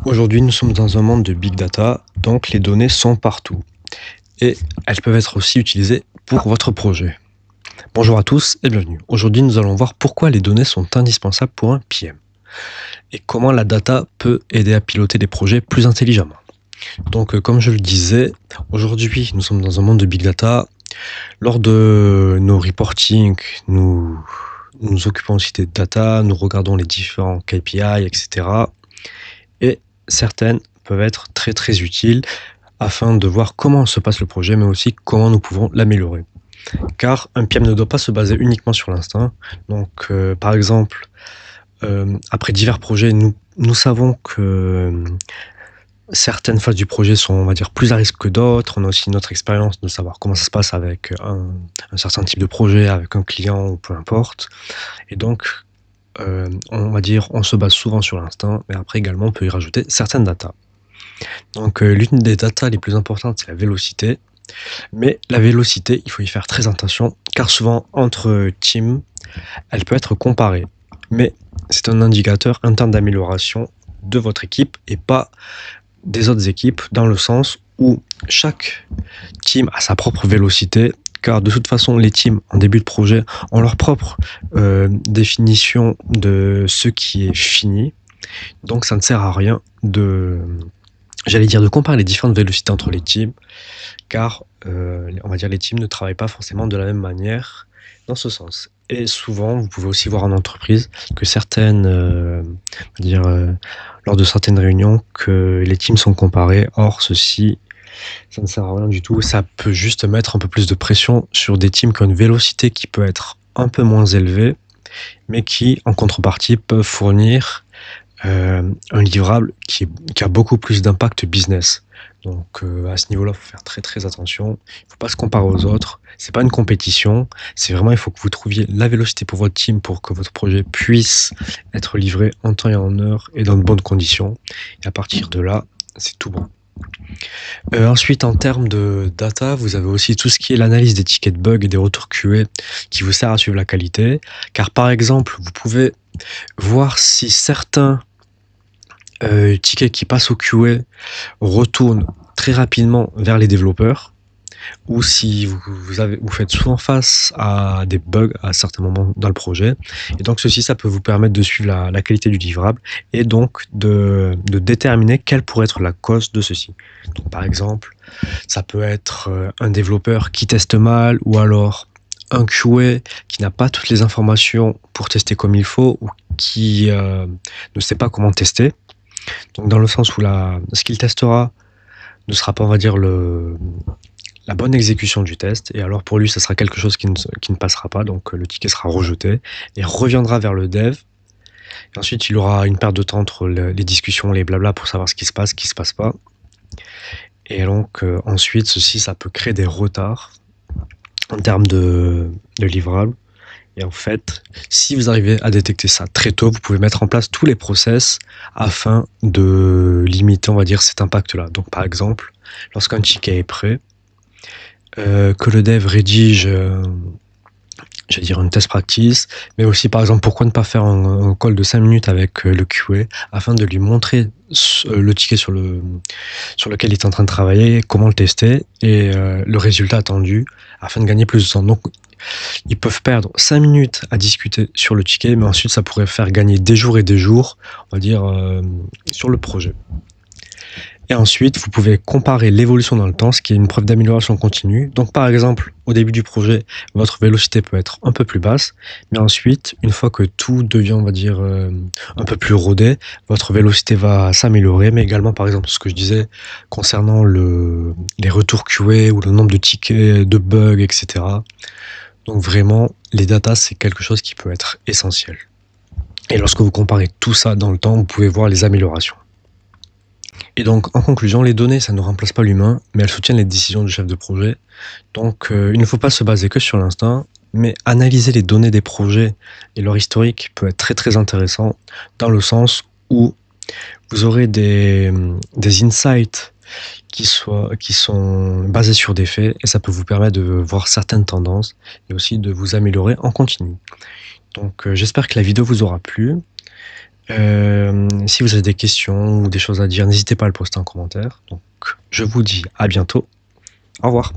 Aujourd'hui, nous sommes dans un monde de big data, donc les données sont partout et elles peuvent être aussi utilisées pour votre projet. Bonjour à tous et bienvenue. Aujourd'hui, nous allons voir pourquoi les données sont indispensables pour un PM et comment la data peut aider à piloter des projets plus intelligemment. Donc, comme je le disais, aujourd'hui, nous sommes dans un monde de big data. Lors de nos reporting, nous nous occupons aussi des data, nous regardons les différents KPI, etc. Et certaines peuvent être très très utiles afin de voir comment se passe le projet, mais aussi comment nous pouvons l'améliorer. Car un PM ne doit pas se baser uniquement sur l'instinct. Donc, par exemple, après divers projets, nous savons que certaines phases du projet sont, on va dire, plus à risque que d'autres. On a aussi notre expérience de savoir comment ça se passe avec un certain type de projet, avec un client ou peu importe. Et donc, on va dire, on se base souvent sur l'instinct, mais après également, on peut y rajouter certaines datas. Donc, l'une des datas les plus importantes, c'est la vélocité. Mais la vélocité, il faut y faire très attention, car souvent, entre teams, elle peut être comparée. Mais c'est un indicateur interne d'amélioration de votre équipe et pas des autres équipes, dans le sens où chaque team a sa propre vélocité, car de toute façon, les teams en début de projet ont leur propre définition de ce qui est fini. Donc ça ne sert à rien de, j'allais dire, de comparer les différentes vélocités entre les teams, car on va dire les teams ne travaillent pas forcément de la même manière dans ce sens. Et souvent, vous pouvez aussi voir en entreprise que certaines, on va dire, lors de certaines réunions, que les teams sont comparés. Or, ceci, ça ne sert à rien du tout. Ça peut juste mettre un peu plus de pression sur des teams qui ont une vélocité qui peut être un peu moins élevée, mais qui, en contrepartie, peuvent fournir un livrable qui a beaucoup plus d'impact business. Donc à ce niveau-là, il faut faire très très attention. Il ne faut pas se comparer aux autres. C'est pas une compétition. C'est vraiment, il faut que vous trouviez la vélocité pour votre team pour que votre projet puisse être livré en temps et en heure et dans de bonnes conditions. Et à partir de là, c'est tout bon. Ensuite, en termes de data, vous avez aussi tout ce qui est l'analyse des tickets de bugs et des retours QA qui vous sert à suivre la qualité. Car par exemple, vous pouvez voir si certains tickets qui passent au QA retournent très rapidement vers les développeurs, ou si vous faites souvent face à des bugs à certains moments dans le projet. Et donc ceci, ça peut vous permettre de suivre la qualité du livrable et donc de déterminer quelle pourrait être la cause de ceci. Donc par exemple, ça peut être un développeur qui teste mal, ou alors un QA qui n'a pas toutes les informations pour tester comme il faut, ou qui ne sait pas comment tester. Donc dans le sens où ce qu'il testera ne sera pas, on va dire, la bonne exécution du test, et alors pour lui, ça sera quelque chose qui ne passera pas, donc le ticket sera rejeté et reviendra vers le dev. Et ensuite, il aura une perte de temps entre les discussions, les blabla, pour savoir ce qui se passe pas. Et donc ensuite, ceci, ça peut créer des retards en termes de livrables. Et en fait, si vous arrivez à détecter ça très tôt, vous pouvez mettre en place tous les process afin de limiter, on va dire, cet impact-là. Donc par exemple, lorsqu'un ticket est prêt, que le dev rédige, j'allais dire, une test practice, mais aussi par exemple, pourquoi ne pas faire un call de 5 minutes avec le QA afin de lui montrer le ticket sur lequel il est en train de travailler, comment le tester et le résultat attendu afin de gagner plus de temps. Donc ils peuvent perdre 5 minutes à discuter sur le ticket, mais ensuite ça pourrait faire gagner des jours et des jours, on va dire, sur le projet. Et ensuite, vous pouvez comparer l'évolution dans le temps, ce qui est une preuve d'amélioration continue. Donc par exemple, au début du projet, votre vélocité peut être un peu plus basse, mais ensuite, une fois que tout devient, on va dire, un peu plus rodé, votre vélocité va s'améliorer, mais également, par exemple, ce que je disais concernant les retours QA ou le nombre de tickets, de bugs, etc. Donc vraiment, les datas, c'est quelque chose qui peut être essentiel. Et lorsque vous comparez tout ça dans le temps, vous pouvez voir les améliorations. Et donc, en conclusion, les données, ça ne remplace pas l'humain, mais elles soutiennent les décisions du chef de projet. Donc, il ne faut pas se baser que sur l'instinct, mais analyser les données des projets et leur historique peut être très très intéressant, dans le sens où vous aurez des insights qui sont basés sur des faits, et ça peut vous permettre de voir certaines tendances et aussi de vous améliorer en continu. Donc j'espère que la vidéo vous aura plu. Si vous avez des questions ou des choses à dire, n'hésitez pas à le poster en commentaire. Donc je vous dis à bientôt. Au revoir.